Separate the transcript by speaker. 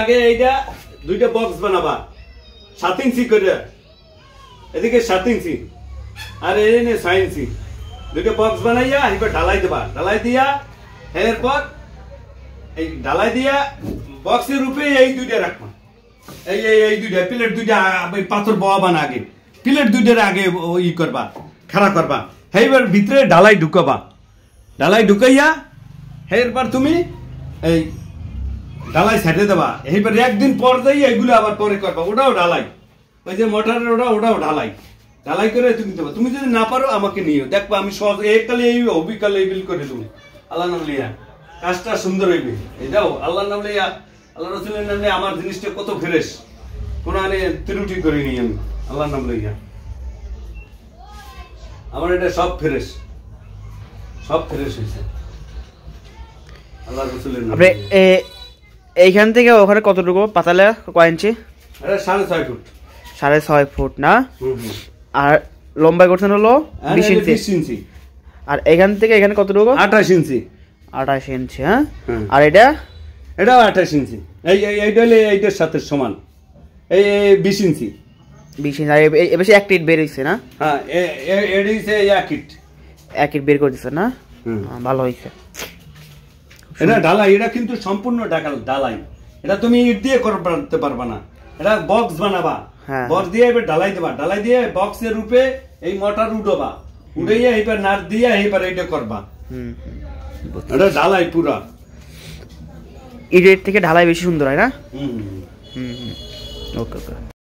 Speaker 1: আগে এইটা দুইটা বক্স বানাবা 7 ইঞ্চি করে, এদিকে 7 ইঞ্চি আর এনে 6 ইঞ্চি দুইটা বক্স বানাইয়া এবার ঢালাই দেবা। ঢালাই দিয়া এরপর এই ঢালাই দিয়া বক্সের রূপে এই দুইটা রাখবা। এই দুইটা প্লেট দুইটা পাথর বওয়া বানা আগে প্লেট দুইটার আগে ই করবা, খাড়া করবা। এইবার ভিতরে ঢালাই ঢুকাবা। ঢালাই ঢুকাইয়া এরপর তুমি এই ঢালাই ছেড়ে দেবা। এইবার একদিন পর যাই এইগুলো আবার পরে করবা। ওটাও ঢালাই, ওই যে মোটরের ওটাও ঢালাই। ঢালাই করে তুমি দেবা। তুমি যদি না পারো আমাকে নিও, দেখবা আমি সহজ এককালে এই অবিকালে এই বিল করে দেবো। আল্লাহ নাম লিয়া কাজটা সুন্দর হইবে। এটাও আল্লাহ নাম লিয়া, আল্লাহ রসুলের নাম লিয়া আমার জিনিসটা কত ফ্রেশ, কোনো আনে ত্রুটি করিনি আমি। আল্লাহ নাম লইয়া আমার এটা সব ফ্রেশ, সব ফ্রেশ হয়েছে আল্লাহ রসুলের নাম।
Speaker 2: এইখান থেকে ওখানে কতটুকু পাতালে কয় ইঞ্চি?
Speaker 1: 6.5 ফুট।
Speaker 2: 6.5 ফুট না? আর লম্বা করছেন হলো 20 ইঞ্চি। আর এখান থেকে এখানে কতটুকু?
Speaker 1: 28 ইঞ্চি।
Speaker 2: 28 ইঞ্চি। হ্যাঁ, আর এটাও
Speaker 1: 28 ইঞ্চি। এইটা হলে এইটার সাথে সমান। এই 20 ইঞ্চি।
Speaker 2: 20 ইঞ্চি। আর এবার এক ইট বের হয়েছে না?
Speaker 1: হ্যাঁ, এটা হচ্ছে এক ইট
Speaker 2: বের করে দিচ্ছে না? ভালো হয়েছে।
Speaker 1: এটা ঢালাই, এটা কিন্তু সম্পূর্ণ ঢালাই। এটা তুমি ইট দিয়ে করতে পারবা না, এটা বক্স বানাবা। বক্স দিয়ে এবার ঢালাই দেবা। ঢালাই দিয়ে বক্সের রূপে এই মোটর উঠাবা। উঠাইয়া এবার নাট দিয়ে এবার এইটা করবা। এটা ঢালাই পুরা।
Speaker 2: ইটের থেকে ঢালাই বেশি সুন্দর হয় না? ওকে।